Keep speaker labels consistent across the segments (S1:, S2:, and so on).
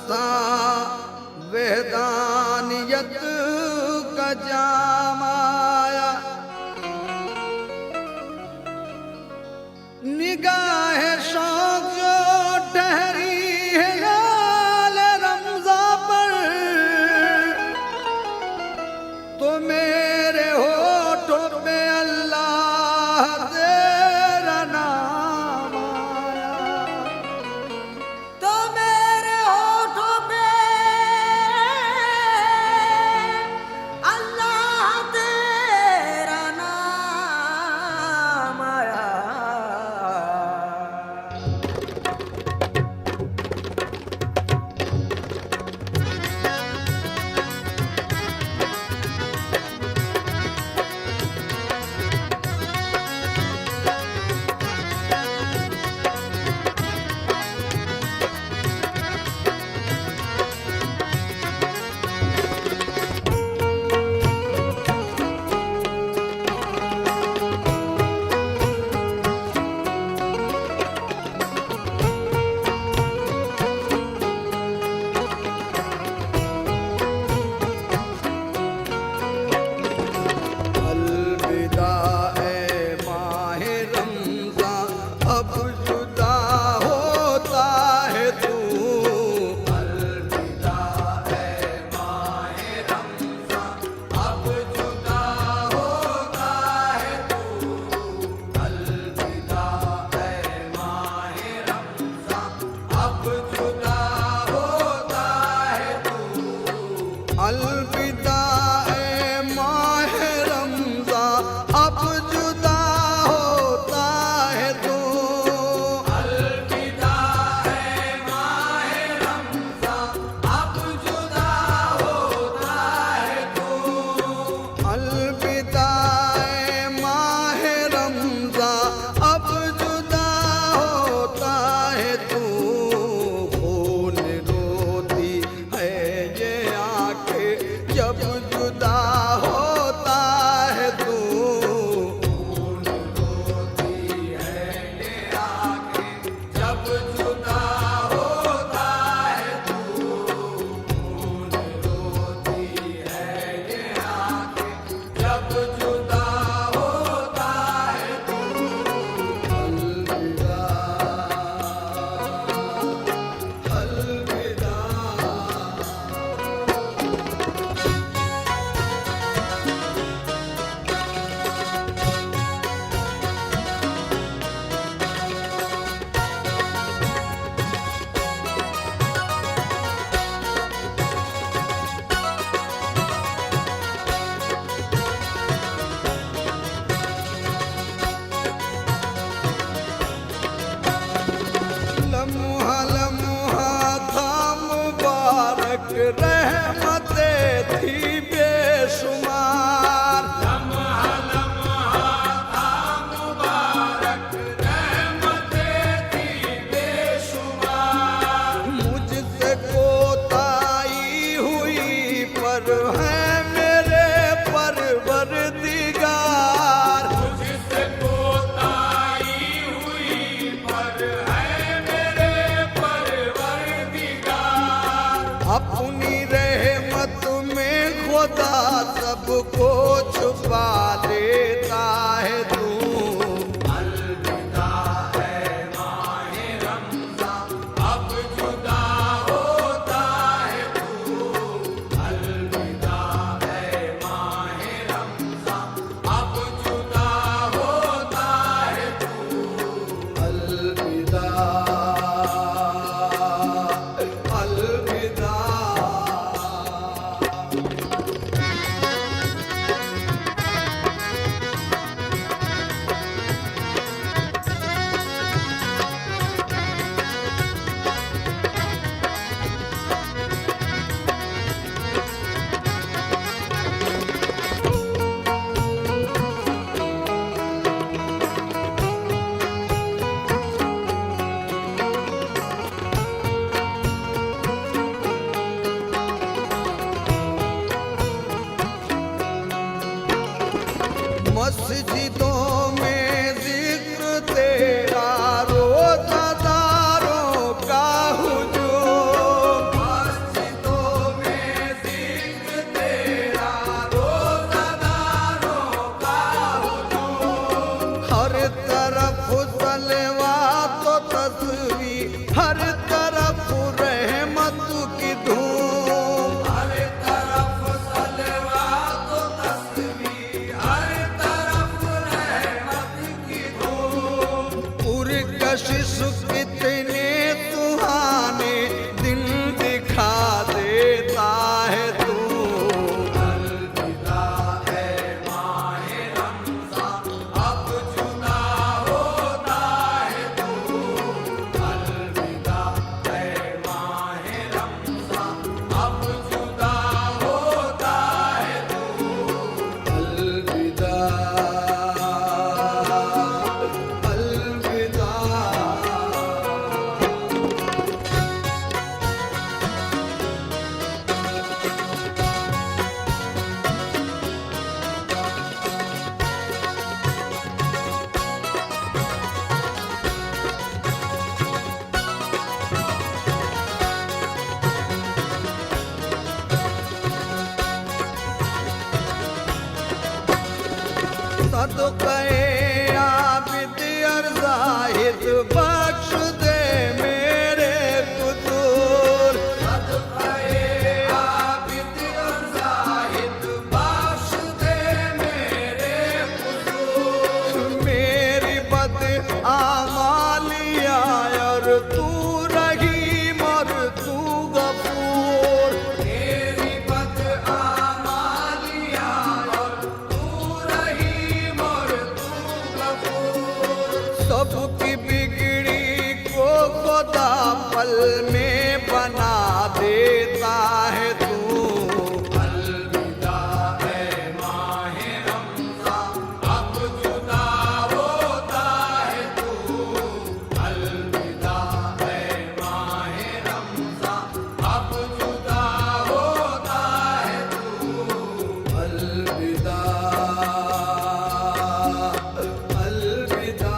S1: था वहदानियत का जाम आया, निगाह शौक जो ठहरी है लाल रमज़ा पर, तो मेरे होठों पे अल्लाह तेरा नाम आया,
S2: तो मेरे होठों पे अल्लाह तेरा नाम आया।
S1: अलविदा ए माहे रमज़ान, अब जुदा होता है तू। अलविदा ए माहे रमज़ान, अब जुदा होता है तू। अलविदा ए माहे रमज़ान, अब जुदा होता है तू। अलविदा ए माहे रमज़ान, अब जुदा होता है तू। अलविदा ए माहे रमज़ान, अब जुदा होता है तू। अलविदा ए माहे रमज़ान, अब जुदा होता है तू। खून रोती है ये आंखें जब जुदा होता है तू। खून रोती है ये आंखें जब जुदा होता है तू। खून रोती है ये आंखें जब जुदा होता है तू। अलविदा अलविदा। लम्हा लम्हा था मुबारक, रहमतें थी बेशुमार। लम्हा लम्हा था मुबारक, रहमतें थी बेशुमार। मुझसे कोताही हुई पर है मेरे परवरदिगार। मुझसे कोताही हुई पर है मेरे परवरदिगार। अपनी रहमत तरफ सलवा तो तस्वीर, हर तरफ रहमत की धूम। हर तरफ सलवा तो तस्वीर, हर तरफ रहमत की धूम। पूरी कशिश कितने सुहाने दिन दिखा देता है तू। अलविदा है माहे रमज़ान, अब जुदा होता है तू। अलविदा है माहे रमज़ान, अब जुदा होता है तू। अलविदा, अलविदा। सदक़े आबिद और ज़ाहिद बख्श दे मेरे कुतूर। सदक़े आबिद और ज़ाहिद बख्श दे मेरे कुतूर। मेरी बद आमालिया और तू रहीम और तू गफूर। मेरी बद आमालिया और तू रहीम और तू गफूर। सबकी बिगड़ी को खुदा पल में बना देता है तू। अलविदा है माहे रमज़ान, अब जुदा होता है तू। अलविदा है माहे रमज़ान, अब जुदा होता है तू। अलविदा, अलविदा।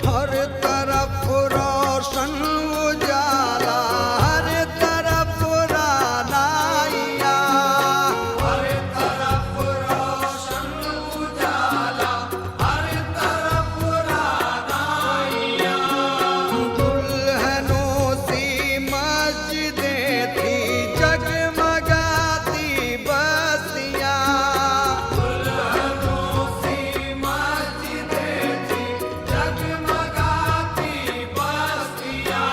S1: हर तरफ रोशन उजाला, हर तरफ रानाइया। हर तरफ रोशन उजाला, हर तरफ रानाइया। दुल्हनों सी मस्जिदें थी जगमगाती बस्तियाँ। दुल्हनों सी मस्जिदें थी जगमगाती बस्तियाँ।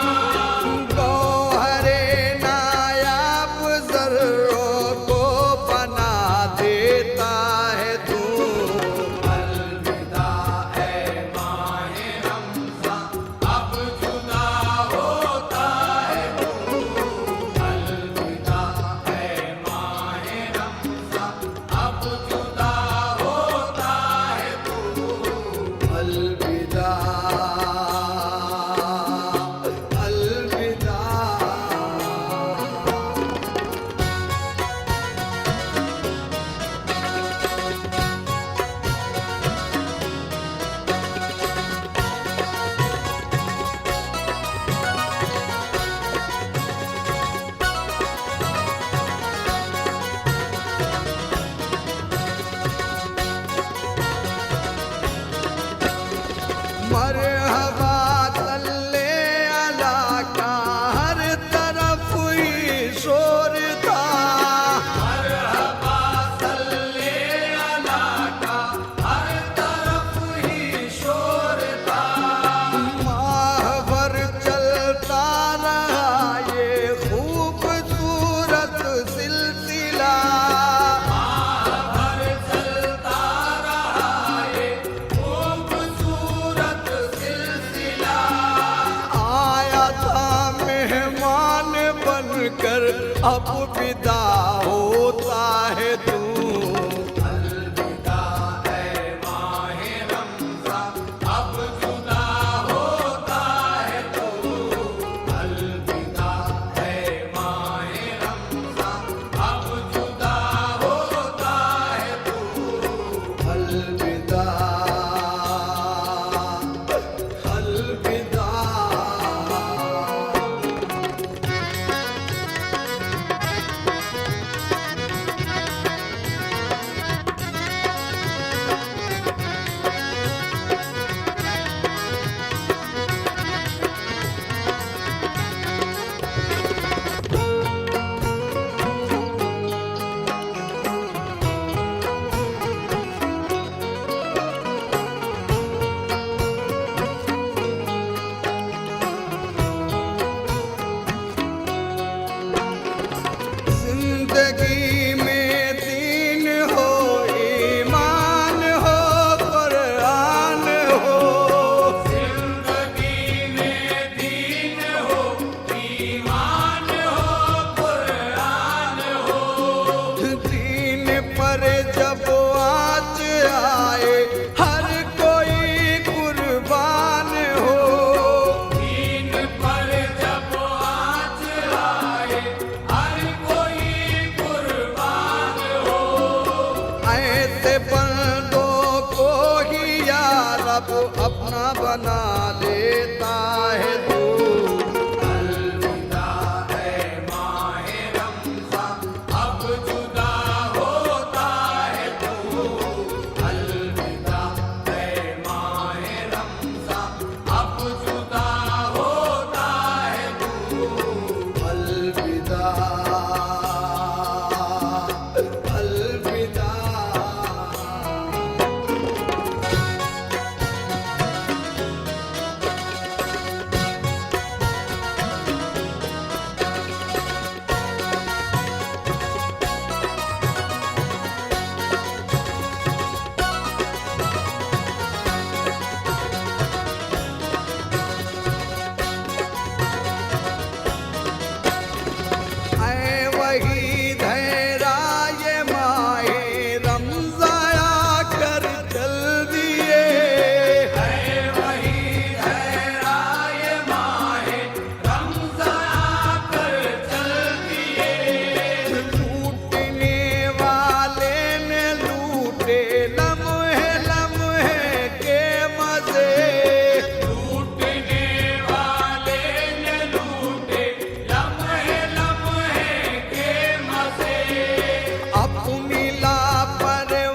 S1: गौहरे नायाब ज़र्रों को बना देता है तू। अलविदा है माहे रमज़ान, अब जुदा होता है तू। अलविदा है माहे रमज़ान, अब जुदा होता है तू। अलविदा, अलविदा। मरहबा सल्ले अला का हर तरफ ही शोर था। मरहबा सल्ले अला का हर तरफ ही शोर था। माह भर चलता रहा ये खूबसूरत सिलसिला। माह भर चलता रहा ये खूबसूरत सिलसिला। आया था मेहमान बनकर, अब विदा होता है तू। ऐसे बंदों को ही यार रब अपना बना लेता है तू।
S3: अलविदा है माहे रमज़ान, अब जुदा होता है तू। अलविदा है माहे रमज़ान, अब जुदा होता है तू।
S1: अलविदा अलविदा। ऐ वही धैरा ये माहे रमज़ान आकर चल दिए।
S3: वही धैरा ये माहे रमज़ान आकर चल दिए।
S1: लूटने वाले ने लूटे लम्हे लम्हे के मजे।
S3: लूटने वाले ने लूटे लम्हे लम्हे के मज़े।
S1: अपनी लापरवाहियों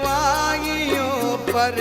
S1: पर